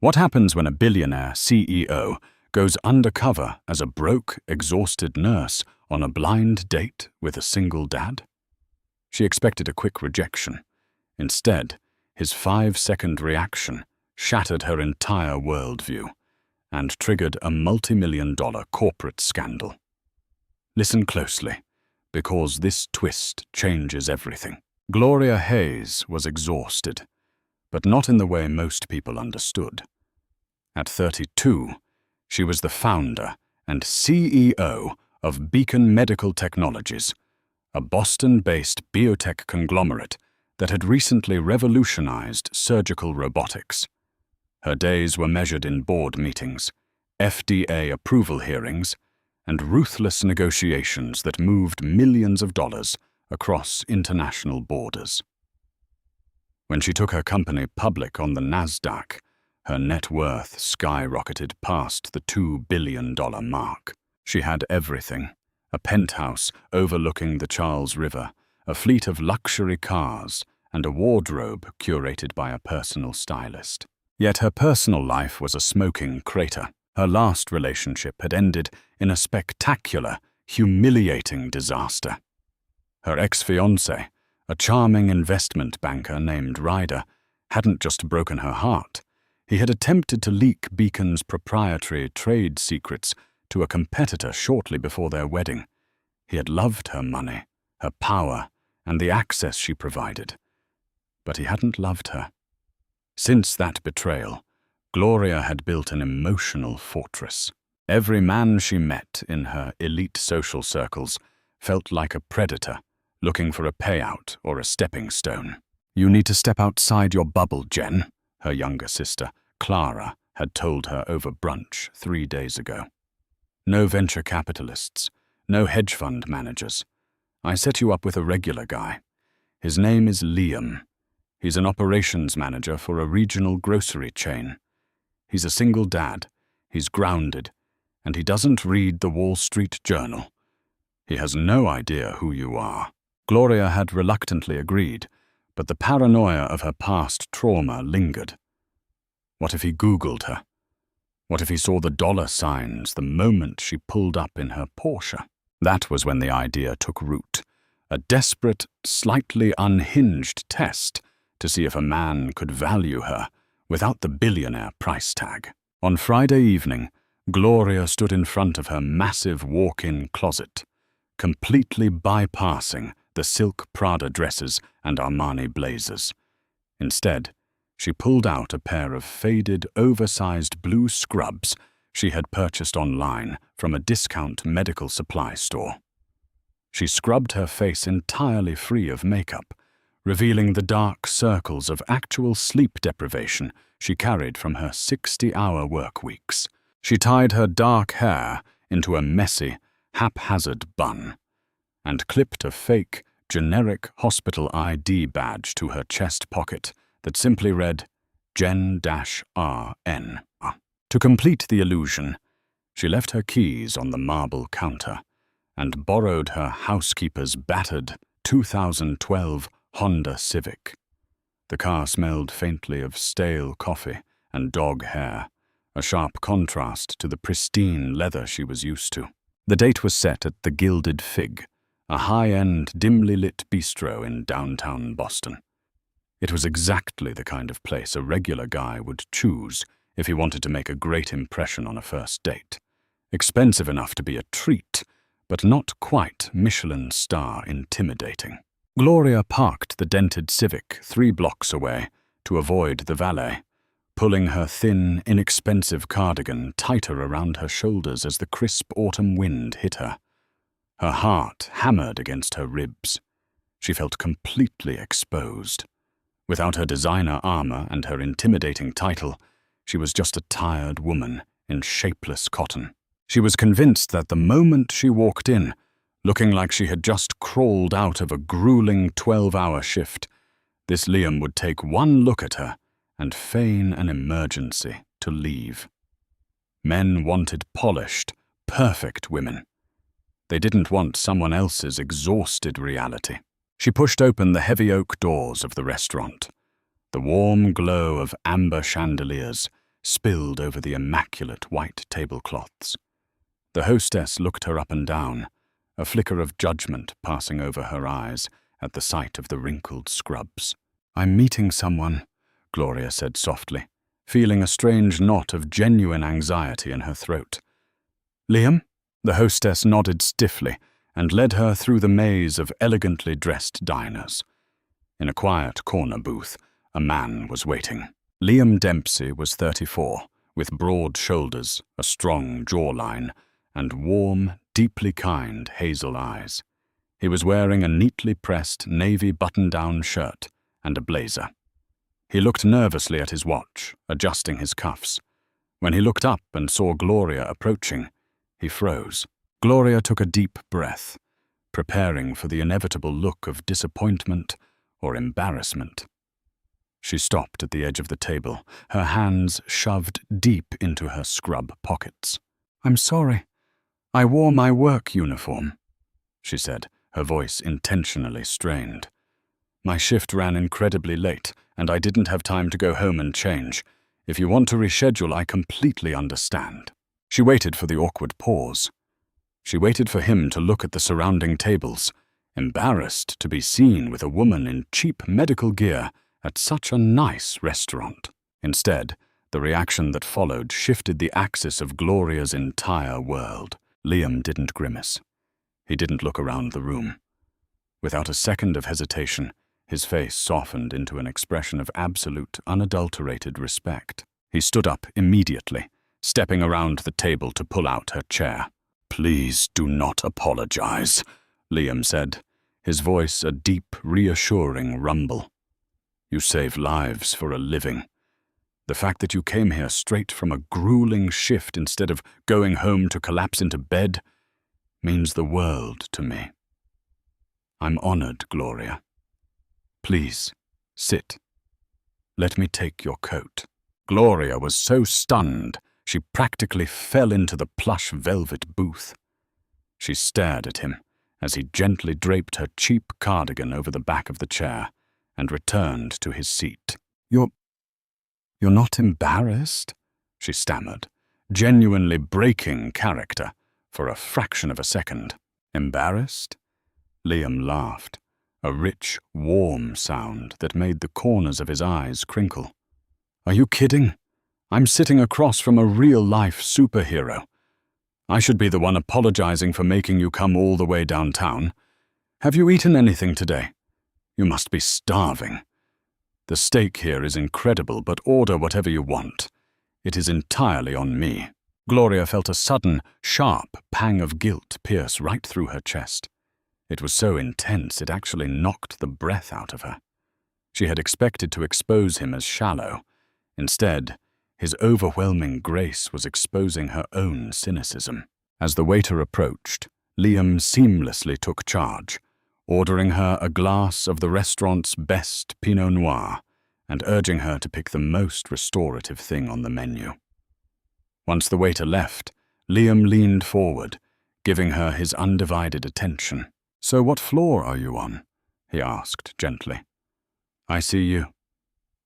What happens when a billionaire CEO goes undercover as a broke, exhausted nurse on a blind date with a single dad? She expected a quick rejection. Instead, his 5-second reaction shattered her entire worldview and triggered a multi-million-dollar corporate scandal. Listen closely, because this twist changes everything. Gloria Hayes was exhausted, but not in the way most people understood. At 32, she was the founder and CEO of Beacon Medical Technologies, a Boston-based biotech conglomerate that had recently revolutionized surgical robotics. Her days were measured in board meetings, FDA approval hearings, and ruthless negotiations that moved millions of dollars across international borders. When she took her company public on the NASDAQ, her net worth skyrocketed past the $2 billion mark. She had everything: a penthouse overlooking the Charles River, a fleet of luxury cars, and a wardrobe curated by a personal stylist. Yet her personal life was a smoking crater. Her last relationship had ended in a spectacular, humiliating disaster. Her ex-fiancé, a charming investment banker named Ryder, hadn't just broken her heart. He had attempted to leak Beacon's proprietary trade secrets to a competitor shortly before their wedding. He had loved her money, her power, and the access she provided. But he hadn't loved her. Since that betrayal, Gloria had built an emotional fortress. Every man she met in her elite social circles felt like a predator, looking for a payout or a stepping stone. "You need to step outside your bubble, Jen," her younger sister, Clara, had told her over brunch 3 days ago. "No venture capitalists, no hedge fund managers. I set you up with a regular guy. His name is Liam. He's an operations manager for a regional grocery chain. He's a single dad, he's grounded, and he doesn't read the Wall Street Journal. He has no idea who you are." Gloria had reluctantly agreed, but the paranoia of her past trauma lingered. What if he Googled her? What if he saw the dollar signs the moment she pulled up in her Porsche? That was when the idea took root, a desperate, slightly unhinged test to see if a man could value her without the billionaire price tag. On Friday evening, Gloria stood in front of her massive walk-in closet, completely bypassing the silk Prada dresses and Armani blazers. Instead, she pulled out a pair of faded, oversized blue scrubs she had purchased online from a discount medical supply store. She scrubbed her face entirely free of makeup, revealing the dark circles of actual sleep deprivation she carried from her 60-hour work weeks. She tied her dark hair into a messy, haphazard bun and clipped a fake, generic hospital ID badge to her chest pocket that simply read, Jen-RN. To complete the illusion, she left her keys on the marble counter and borrowed her housekeeper's battered 2012 Honda Civic. The car smelled faintly of stale coffee and dog hair, a sharp contrast to the pristine leather she was used to. The date was set at the Gilded Fig, a high-end, dimly lit bistro in downtown Boston. It was exactly the kind of place a regular guy would choose if he wanted to make a great impression on a first date. Expensive enough to be a treat, but not quite Michelin star intimidating. Gloria parked the dented Civic 3 blocks away to avoid the valet, pulling her thin, inexpensive cardigan tighter around her shoulders as the crisp autumn wind hit her. Her heart hammered against her ribs. She felt completely exposed. Without her designer armor and her intimidating title, she was just a tired woman in shapeless cotton. She was convinced that the moment she walked in, looking like she had just crawled out of a grueling 12-hour shift, this Liam would take one look at her and feign an emergency to leave. Men wanted polished, perfect women. They didn't want someone else's exhausted reality. She pushed open the heavy oak doors of the restaurant. The warm glow of amber chandeliers spilled over the immaculate white tablecloths. The hostess looked her up and down, a flicker of judgment passing over her eyes at the sight of the wrinkled scrubs. "I'm meeting someone," Gloria said softly, feeling a strange knot of genuine anxiety in her throat. "Liam?" The hostess nodded stiffly and led her through the maze of elegantly dressed diners. In a quiet corner booth, a man was waiting. Liam Dempsey was 34, with broad shoulders, a strong jawline, and warm, deeply kind hazel eyes. He was wearing a neatly pressed navy button-down shirt and a blazer. He looked nervously at his watch, adjusting his cuffs. When he looked up and saw Gloria approaching, he froze. Gloria took a deep breath, preparing for the inevitable look of disappointment or embarrassment. She stopped at the edge of the table, her hands shoved deep into her scrub pockets. "I'm sorry. I wore my work uniform," she said, her voice intentionally strained. "My shift ran incredibly late, and I didn't have time to go home and change. If you want to reschedule, I completely understand." She waited for the awkward pause. She waited for him to look at the surrounding tables, embarrassed to be seen with a woman in cheap medical gear at such a nice restaurant. Instead, the reaction that followed shifted the axis of Gloria's entire world. Liam didn't grimace. He didn't look around the room. Without a second of hesitation, his face softened into an expression of absolute, unadulterated respect. He stood up immediately, stepping around the table to pull out her chair. "Please do not apologize," Liam said, his voice a deep, reassuring rumble. "You save lives for a living. The fact that you came here straight from a grueling shift instead of going home to collapse into bed means the world to me. I'm honored, Gloria. Please, sit. Let me take your coat." Gloria was so stunned, she practically fell into the plush velvet booth. She stared at him as he gently draped her cheap cardigan over the back of the chair and returned to his seat. You're not embarrassed?" she stammered, genuinely breaking character for a fraction of a second. "Embarrassed?" Liam laughed, a rich, warm sound that made the corners of his eyes crinkle. "Are you kidding? I'm sitting across from a real-life superhero. I should be the one apologizing for making you come all the way downtown. Have you eaten anything today? You must be starving. The steak here is incredible, but order whatever you want. It is entirely on me." Gloria felt a sudden, sharp pang of guilt pierce right through her chest. It was so intense it actually knocked the breath out of her. She had expected to expose him as shallow. Instead, his overwhelming grace was exposing her own cynicism. As the waiter approached, Liam seamlessly took charge, ordering her a glass of the restaurant's best Pinot Noir and urging her to pick the most restorative thing on the menu. Once the waiter left, Liam leaned forward, giving her his undivided attention. "So what floor are you on?" he asked gently. "I see you."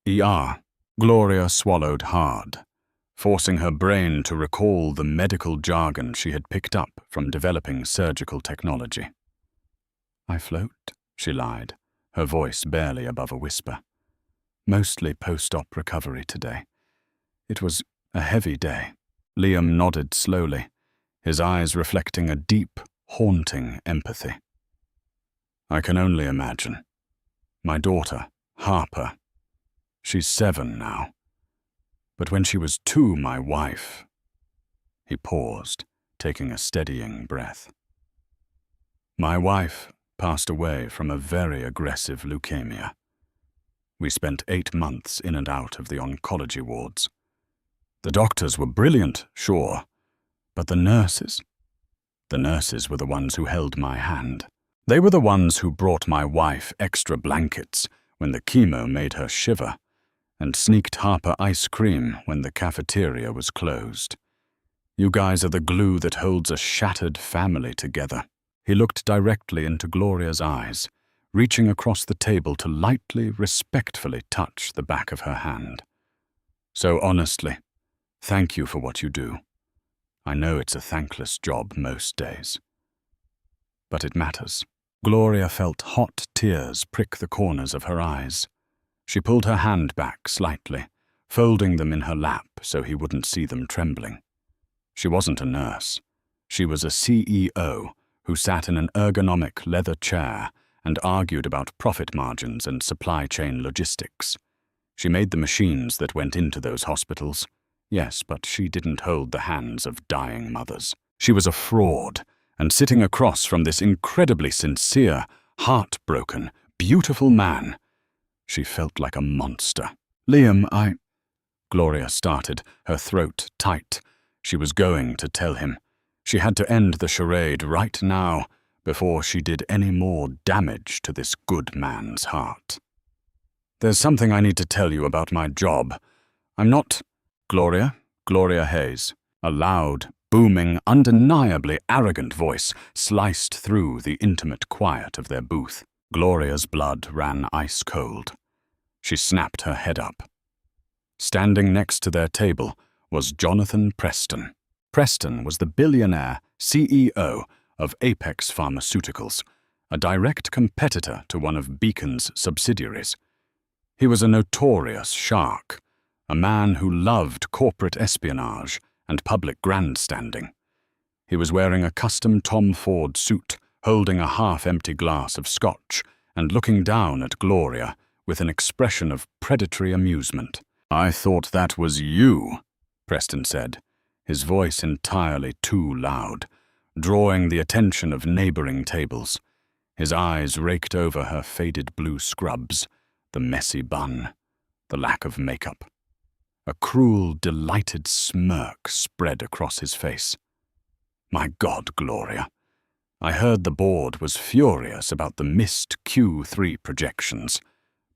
"ER." Gloria swallowed hard, forcing her brain to recall the medical jargon she had picked up from developing surgical technology. "I float," she lied, her voice barely above a whisper. "Mostly post-op recovery today. It was a heavy day." Liam nodded slowly, his eyes reflecting a deep, haunting empathy. "I can only imagine. My daughter, Harper, she's 7 now. But when she was 2, my wife..." He paused, taking a steadying breath. "My wife passed away from a very aggressive leukemia. We spent 8 months in and out of the oncology wards. The doctors were brilliant, sure, but the nurses were the ones who held my hand. They were the ones who brought my wife extra blankets when the chemo made her shiver, and sneaked Harper ice cream when the cafeteria was closed. You guys are the glue that holds a shattered family together." He looked directly into Gloria's eyes, reaching across the table to lightly, respectfully touch the back of her hand. "So honestly, Thank you for what you do. I know it's a thankless job most days. But it matters. Gloria felt hot tears prick the corners of her eyes. She pulled her hand back slightly, folding them in her lap so he wouldn't see them trembling. She wasn't a nurse. She was a CEO who sat in an ergonomic leather chair and argued about profit margins and supply chain logistics. She made the machines that went into those hospitals. Yes, but she didn't hold the hands of dying mothers. She was a fraud, and sitting across from this incredibly sincere, heartbroken, beautiful man, she felt like a monster. Liam, Gloria started, her throat tight. She was going to tell him. She had to end the charade right now, before she did any more damage to this good man's heart. There's something I need to tell you about my job. I'm not... Gloria Hayes. A loud, booming, undeniably arrogant voice sliced through the intimate quiet of their booth. Gloria's blood ran ice cold. She snapped her head up. Standing next to their table was Jonathan Preston. Preston was the billionaire CEO of Apex Pharmaceuticals, a direct competitor to one of Beacon's subsidiaries. He was a notorious shark, a man who loved corporate espionage and public grandstanding. He was wearing a custom Tom Ford suit, holding a half-empty glass of scotch, and looking down at Gloria with an expression of predatory amusement. "I thought that was you," Preston said, his voice entirely too loud, drawing the attention of neighboring tables. His eyes raked over her faded blue scrubs, the messy bun, the lack of makeup. A cruel, delighted smirk spread across his face. "My God, Gloria. I heard the board was furious about the missed Q3 projections,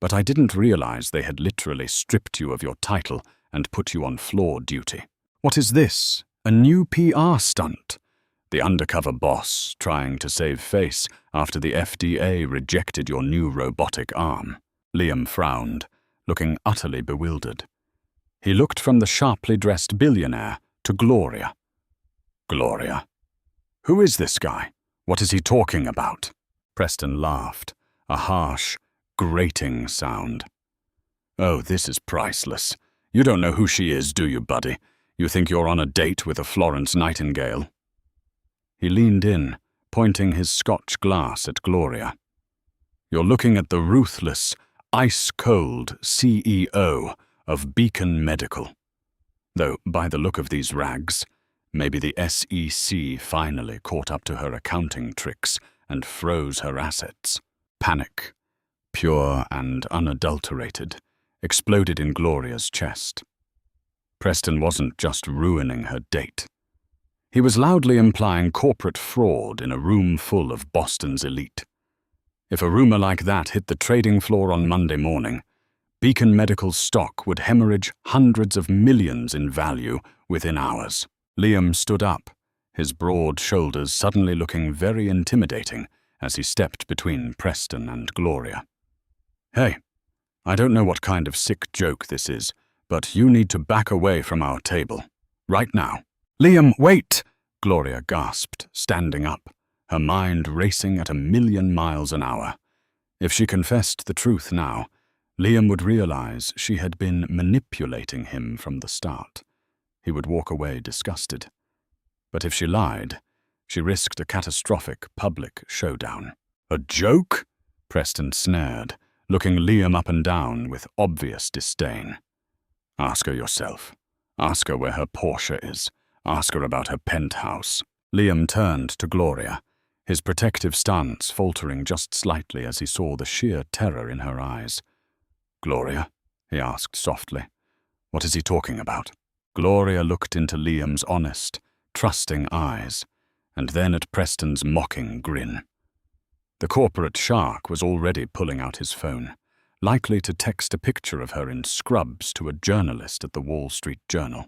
but I didn't realize they had literally stripped you of your title and put you on floor duty. What is this? A new PR stunt? The undercover boss trying to save face after the FDA rejected your new robotic arm." Liam frowned, looking utterly bewildered. He looked from the sharply dressed billionaire to Gloria. "Gloria? Who is this guy? What is he talking about?" Preston laughed, a harsh, grating sound. "Oh, this is priceless. You don't know who she is, do you, buddy? You think you're on a date with a Florence Nightingale?" He leaned in, pointing his scotch glass at Gloria. "You're looking at the ruthless, ice-cold CEO of Beacon Medical. Though, by the look of these rags, maybe the SEC finally caught up to her accounting tricks and froze her assets." Panic, pure and unadulterated, exploded in Gloria's chest. Preston wasn't just ruining her date. He was loudly implying corporate fraud in a room full of Boston's elite. If a rumor like that hit the trading floor on Monday morning, Beacon Medical's stock would hemorrhage hundreds of millions in value within hours. Liam stood up, his broad shoulders suddenly looking very intimidating as he stepped between Preston and Gloria. "Hey, I don't know what kind of sick joke this is, but you need to back away from our table. Right now." "Liam, wait!" Gloria gasped, standing up, her mind racing at 1,000,000 miles an hour. If she confessed the truth now, Liam would realize she had been manipulating him from the start. He would walk away disgusted. But if she lied, she risked a catastrophic public showdown. "A joke?" Preston snared, looking Liam up and down with obvious disdain. "Ask her yourself. Ask her where her Porsche is. Ask her about her penthouse." Liam turned to Gloria, his protective stance faltering just slightly as he saw the sheer terror in her eyes. "Gloria?" he asked softly. "What is he talking about?" Gloria looked into Liam's honest, trusting eyes, and then at Preston's mocking grin. The corporate shark was already pulling out his phone, likely to text a picture of her in scrubs to a journalist at the Wall Street Journal.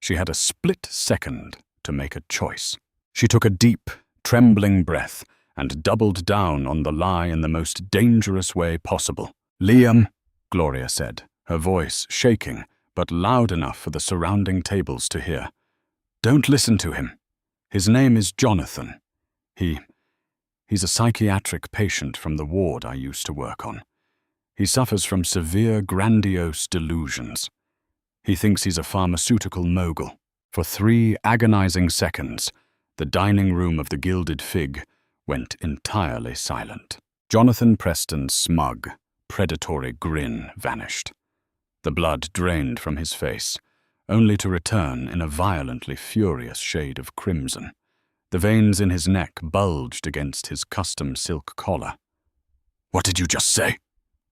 She had a split second to make a choice. She took a deep, trembling breath and doubled down on the lie in the most dangerous way possible. "Liam," Gloria said, her voice shaking but loud enough for the surrounding tables to hear. "Don't listen to him. His name is Jonathan. He's a psychiatric patient from the ward I used to work on. He suffers from severe grandiose delusions. He thinks he's a pharmaceutical mogul." For 3 agonizing seconds, the dining room of the Gilded Fig went entirely silent. Jonathan Preston's smug, predatory grin vanished. The blood drained from his face, only to return in a violently furious shade of crimson. The veins in his neck bulged against his custom silk collar. "What did you just say?"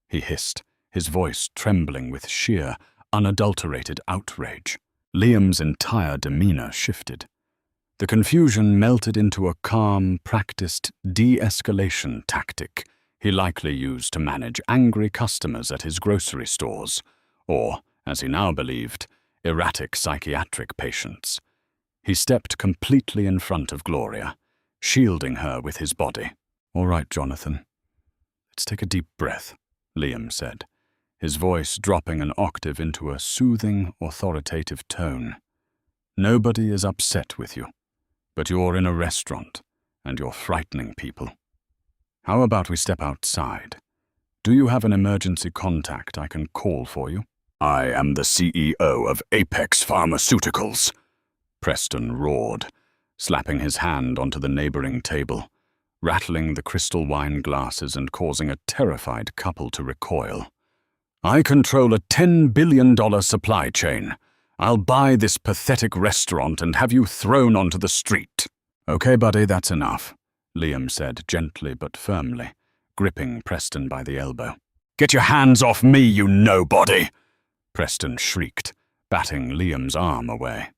he hissed, his voice trembling with sheer, unadulterated outrage. Liam's entire demeanor shifted. The confusion melted into a calm, practiced de-escalation tactic he likely used to manage angry customers at his grocery stores, or, as he now believed, erratic psychiatric patients. He stepped completely in front of Gloria, shielding her with his body. "All right, Jonathan. Let's take a deep breath," Liam said, his voice dropping an octave into a soothing, authoritative tone. "Nobody is upset with you, but you're in a restaurant, and you're frightening people. How about we step outside? Do you have an emergency contact I can call for you?" "I am the CEO of Apex Pharmaceuticals," Preston roared, slapping his hand onto the neighboring table, rattling the crystal wine glasses and causing a terrified couple to recoil. "I control a $10 billion supply chain. I'll buy this pathetic restaurant and have you thrown onto the street." "Okay, buddy, that's enough," Liam said gently but firmly, gripping Preston by the elbow. "Get your hands off me, you nobody!" Preston shrieked, batting Liam's arm away.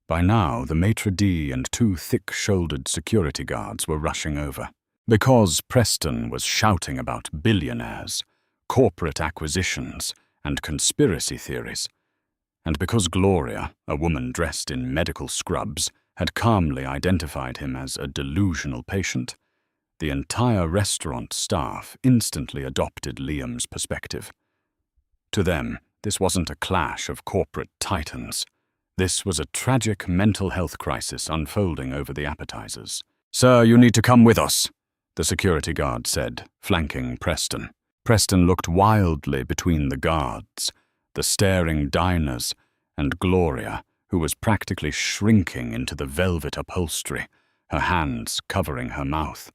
By now, the maitre d' and 2 thick-shouldered security guards were rushing over. Because Preston was shouting about billionaires, corporate acquisitions, and conspiracy theories, and because Gloria, a woman dressed in medical scrubs, had calmly identified him as a delusional patient, the entire restaurant staff instantly adopted Liam's perspective. To them, this wasn't a clash of corporate titans. This was a tragic mental health crisis unfolding over the appetizers. "Sir, you need to come with us," the security guard said, flanking Preston. Preston looked wildly between the guards, the staring diners, and Gloria, who was practically shrinking into the velvet upholstery, her hands covering her mouth.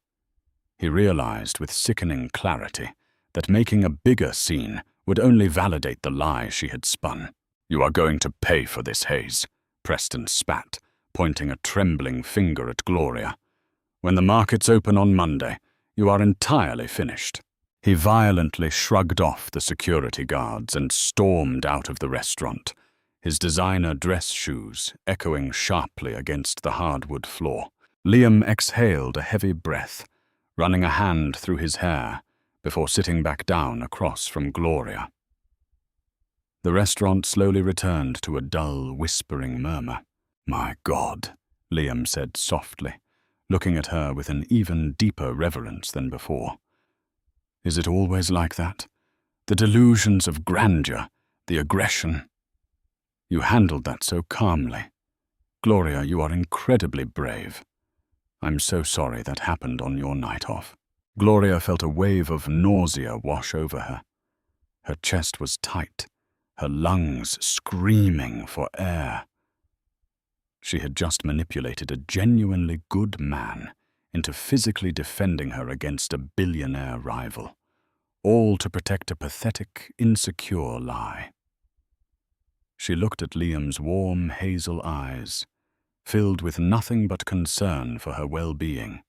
He realized with sickening clarity that making a bigger scene would only validate the lie she had spun. "You are going to pay for this, Hayes," Preston spat, pointing a trembling finger at Gloria. "When the markets open on Monday, you are entirely finished." He violently shrugged off the security guards and stormed out of the restaurant, his designer dress shoes echoing sharply against the hardwood floor. Liam exhaled a heavy breath, running a hand through his hair before sitting back down across from Gloria. The restaurant slowly returned to a dull, whispering murmur. "My God," Liam said softly, looking at her with an even deeper reverence than before. "Is it always like that? The delusions of grandeur, the aggression. You handled that so calmly. Gloria, you are incredibly brave. I'm so sorry that happened on your night off." Gloria felt a wave of nausea wash over her. Her chest was tight, her lungs screaming for air. She had just manipulated a genuinely good man into physically defending her against a billionaire rival, all to protect a pathetic, insecure lie. She looked at Liam's warm, hazel eyes, filled with nothing but concern for her well-being,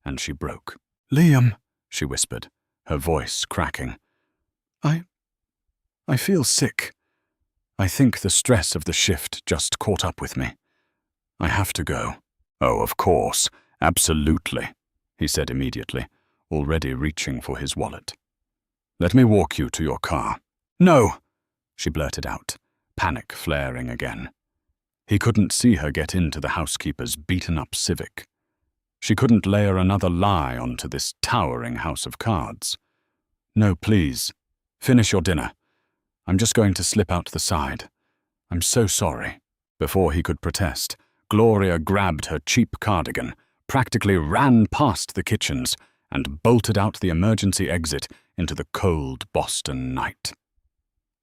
and she broke. "Liam," she whispered, her voice cracking. I feel sick. I think the stress of the shift just caught up with me. I have to go." "Oh, of course, absolutely," he said immediately, already reaching for his wallet. "Let me walk you to your car." "No," she blurted out, panic flaring again. He couldn't see her get into the housekeeper's beaten-up Civic. She couldn't layer another lie onto this towering house of cards. "No, please. Finish your dinner. I'm just going to slip out the side. I'm so sorry." Before he could protest, Gloria grabbed her cheap cardigan, practically ran past the kitchens, and bolted out the emergency exit into the cold Boston night.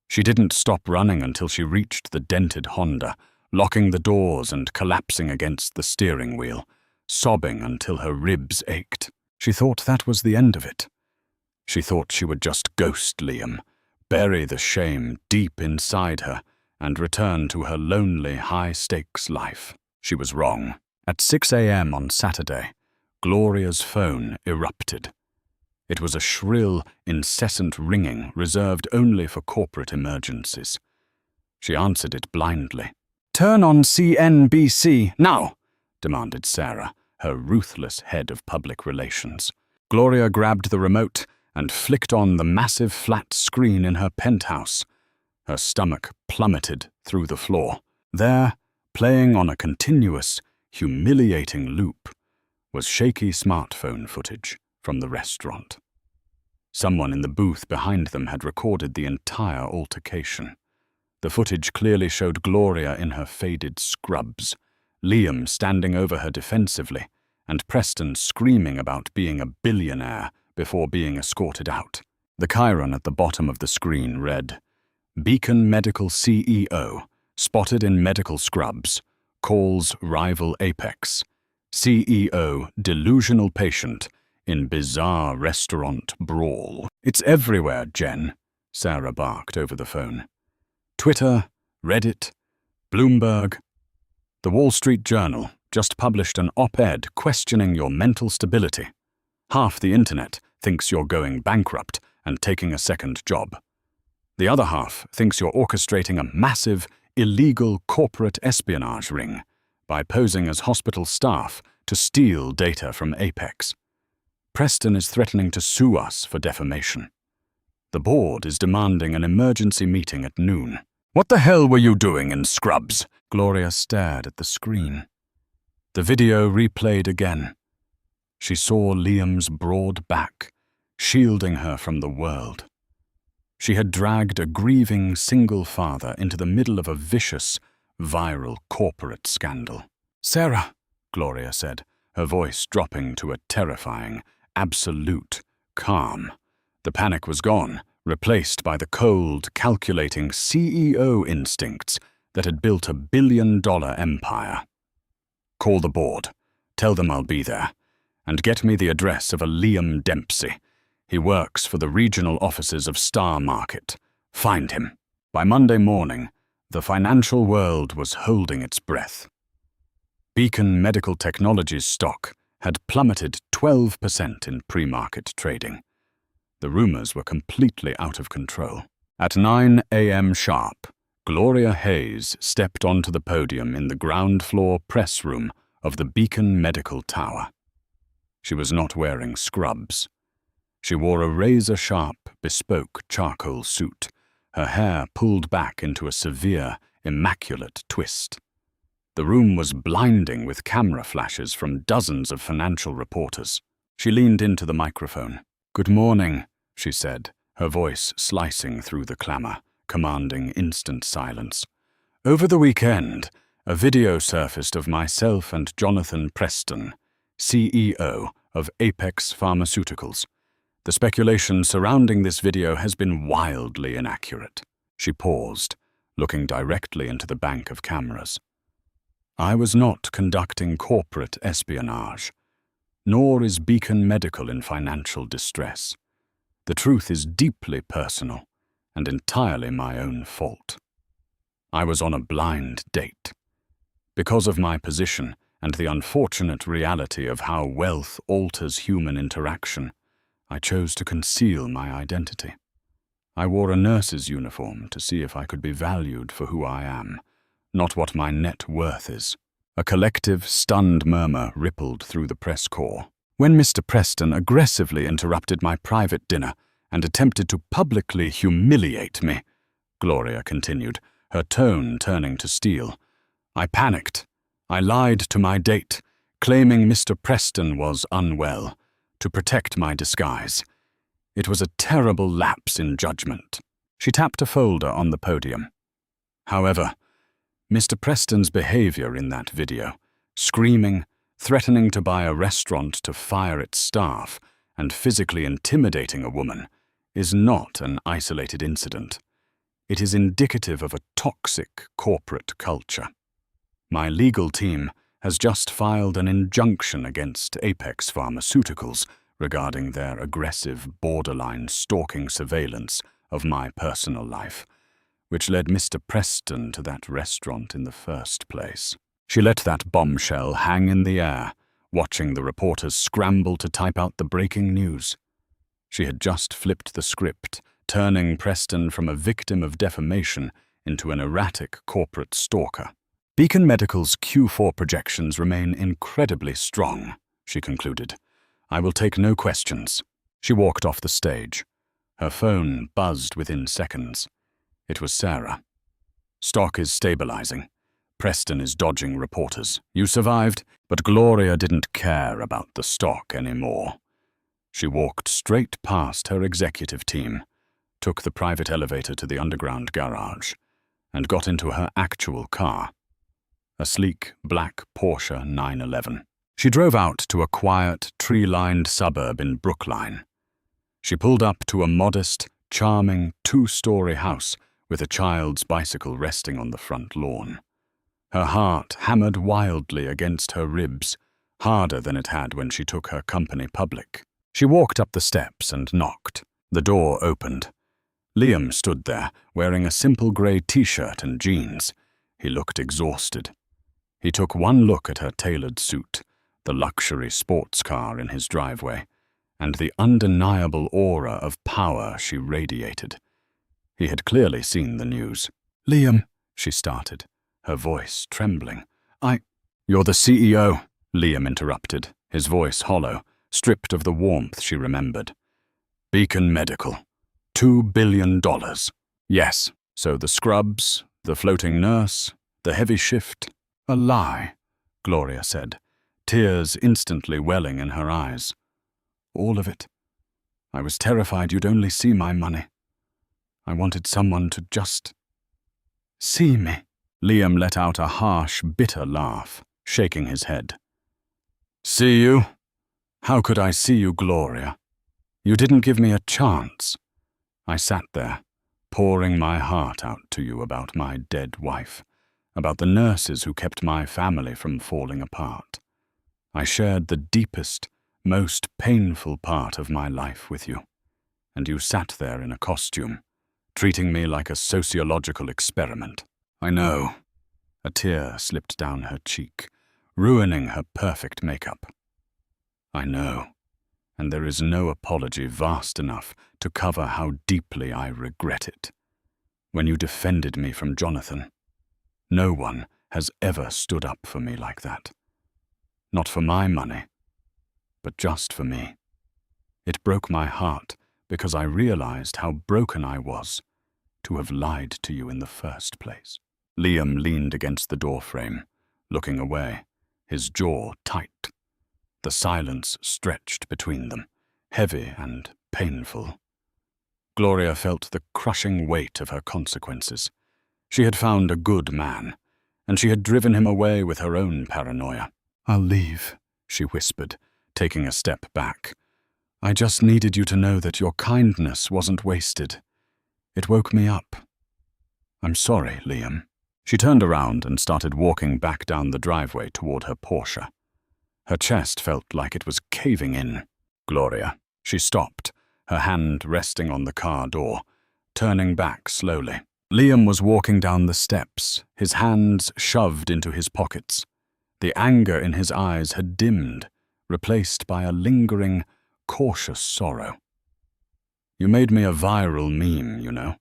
She didn't stop running until she reached the dented Honda, locking the doors and collapsing against the steering wheel, sobbing until her ribs ached. She thought that was the end of it. She thought she would just ghost Liam, bury the shame deep inside her, and return to her lonely, high-stakes life. She was wrong. At 6 a.m. on Saturday, Gloria's phone erupted. It was a shrill, incessant ringing reserved only for corporate emergencies. She answered it blindly. "Turn on CNBC, now!" demanded Sarah, her ruthless head of public relations. Gloria grabbed the remote and flicked on the massive flat screen in her penthouse. Her stomach plummeted through the floor. There, playing on a continuous, humiliating loop, was shaky smartphone footage from the restaurant. Someone in the booth behind them had recorded the entire altercation. The footage clearly showed Gloria in her faded scrubs, Liam standing over her defensively, and Preston screaming about being a billionaire before being escorted out. The chyron at the bottom of the screen read, "Beacon Medical CEO, spotted in medical scrubs, calls rival Apex. CEO delusional patient in bizarre restaurant brawl." "It's everywhere, Jen," Sarah barked over the phone. "Twitter, Reddit, Bloomberg. The Wall Street Journal just published an op-ed questioning your mental stability. Half the internet thinks you're going bankrupt and taking a second job. The other half thinks you're orchestrating a massive, illegal corporate espionage ring by posing as hospital staff to steal data from Apex. Preston is threatening to sue us for defamation. The board is demanding an emergency meeting at noon." "What the hell were you doing in scrubs?" Gloria stared at the screen. The video replayed again. She saw Liam's broad back, shielding her from the world. She had dragged a grieving single father into the middle of a vicious, viral corporate scandal. "Sarah," Gloria said, her voice dropping to a terrifying, absolute calm. The panic was gone, replaced by the cold, calculating CEO instincts that had built a billion-dollar empire. "Call the board. Tell them I'll be there. And get me the address of a Liam Dempsey. He works for the regional offices of Star Market. Find him." By Monday morning, the financial world was holding its breath. Beacon Medical Technologies stock had plummeted 12% in pre-market trading. The rumors were completely out of control. At 9 a.m. sharp, Gloria Hayes stepped onto the podium in the ground floor press room of the Beacon Medical Tower. She was not wearing scrubs. She wore a razor-sharp, bespoke charcoal suit, her hair pulled back into a severe, immaculate twist. The room was blinding with camera flashes from dozens of financial reporters. She leaned into the microphone. "Good morning," she said, her voice slicing through the clamor, commanding instant silence. "Over the weekend, a video surfaced of myself and Jonathan Preston, CEO of Apex Pharmaceuticals. The speculation surrounding this video has been wildly inaccurate." She paused, looking directly into the bank of cameras. "I was not conducting corporate espionage, nor is Beacon Medical in financial distress. The truth is deeply personal and entirely my own fault. I was on a blind date. Because of my position and the unfortunate reality of how wealth alters human interaction, I chose to conceal my identity. I wore a nurse's uniform to see if I could be valued for who I am, not what my net worth is." A collective, stunned murmur rippled through the press corps. "When Mr. Preston aggressively interrupted my private dinner and attempted to publicly humiliate me," Gloria continued, her tone turning to steel, "I panicked. I lied to my date, claiming Mr. Preston was unwell, to protect my disguise. It was a terrible lapse in judgment." She tapped a folder on the podium. However, Mr. Preston's behavior in that video, screaming, threatening to buy a restaurant to fire its staff, and physically intimidating a woman, is not an isolated incident. It is indicative of a toxic corporate culture. My legal team has just filed an injunction against Apex Pharmaceuticals regarding their aggressive, borderline stalking surveillance of my personal life, which led Mr. Preston to that restaurant in the first place. She let that bombshell hang in the air, watching the reporters scramble to type out the breaking news. She had just flipped the script, turning Preston from a victim of defamation into an erratic corporate stalker. Beacon Medical's Q4 projections remain incredibly strong, she concluded. I will take no questions. She walked off the stage. Her phone buzzed within seconds. It was Sarah. Stock is stabilizing. Preston is dodging reporters. You survived, but Gloria didn't care about the stock anymore. She walked straight past her executive team, took the private elevator to the underground garage, and got into her actual car, a sleek black Porsche 911. She drove out to a quiet, tree-lined suburb in Brookline. She pulled up to a modest, charming, two-story house with a child's bicycle resting on the front lawn. Her heart hammered wildly against her ribs, harder than it had when she took her company public. She walked up the steps and knocked. The door opened. Liam stood there, wearing a simple grey t-shirt and jeans. He looked exhausted. He took one look at her tailored suit, the luxury sports car in his driveway, and the undeniable aura of power she radiated. He had clearly seen the news. "Liam," she started, her voice trembling. You're the CEO," Liam interrupted, his voice hollow, stripped of the warmth she remembered. "Beacon Medical. $2 billion. Yes, so the scrubs, the floating nurse, the heavy shift." "A lie," Gloria said, tears instantly welling in her eyes. "All of it. I was terrified you'd only see my money. I wanted someone to just see me." Liam let out a harsh, bitter laugh, shaking his head. "See you? How could I see you, Gloria? You didn't give me a chance. I sat there, pouring my heart out to you about my dead wife, about the nurses who kept my family from falling apart. I shared the deepest, most painful part of my life with you, and you sat there in a costume, treating me like a sociological experiment. I know." A tear slipped down her cheek, ruining her perfect makeup. "I know, and there is no apology vast enough to cover how deeply I regret it. When you defended me from Jonathan, no one has ever stood up for me like that. Not for my money, but just for me. It broke my heart because I realized how broken I was to have lied to you in the first place." Liam leaned against the doorframe, looking away, his jaw tight. The silence stretched between them, heavy and painful. Gloria felt the crushing weight of her consequences. She had found a good man, and she had driven him away with her own paranoia. "I'll leave," she whispered, taking a step back. "I just needed you to know that your kindness wasn't wasted. It woke me up. I'm sorry, Liam." She turned around and started walking back down the driveway toward her Porsche. Her chest felt like it was caving in. "Gloria." She stopped, her hand resting on the car door, turning back slowly. Liam was walking down the steps, his hands shoved into his pockets. The anger in his eyes had dimmed, replaced by a lingering, cautious sorrow. "You made me a viral meme, you know.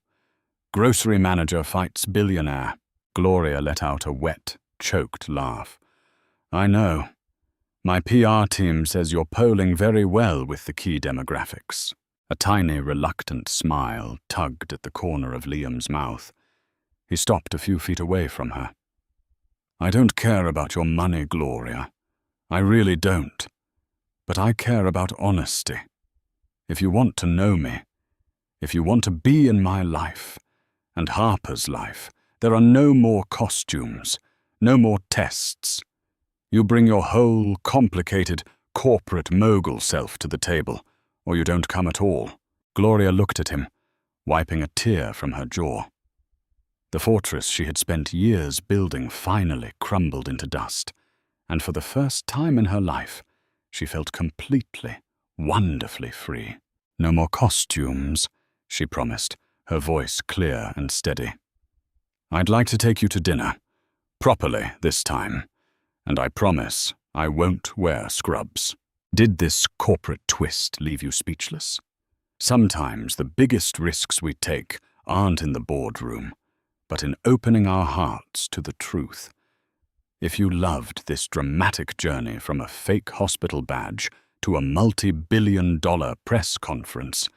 Grocery manager fights billionaire." Gloria let out a wet, choked laugh. "I know. My PR team says you're polling very well with the key demographics." A tiny, reluctant smile tugged at the corner of Liam's mouth. He stopped a few feet away from her. "I don't care about your money, Gloria. I really don't. But I care about honesty. If you want to know me, If you want to be in my life, and Harper's life, there are no more costumes, no more tests. You bring your whole, complicated, corporate mogul self to the table, or you don't come at all. Gloria looked at him, wiping a tear from her jaw. The fortress she had spent years building finally crumbled into dust, and for the first time in her life, she felt completely, wonderfully free. No more costumes, she promised, her voice clear and steady. I'd like to take you to dinner, properly this time, and I promise I won't wear scrubs. Did this corporate twist leave you speechless? Sometimes the biggest risks we take aren't in the boardroom, but in opening our hearts to the truth. If you loved this dramatic journey from a fake hospital badge to a multi-billion-dollar press conference,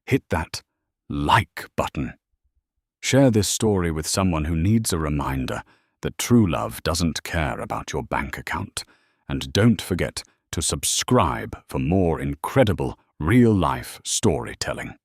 hit that like button. Share this story with someone who needs a reminder that true love doesn't care about your bank account. And don't forget to subscribe for more incredible real-life storytelling.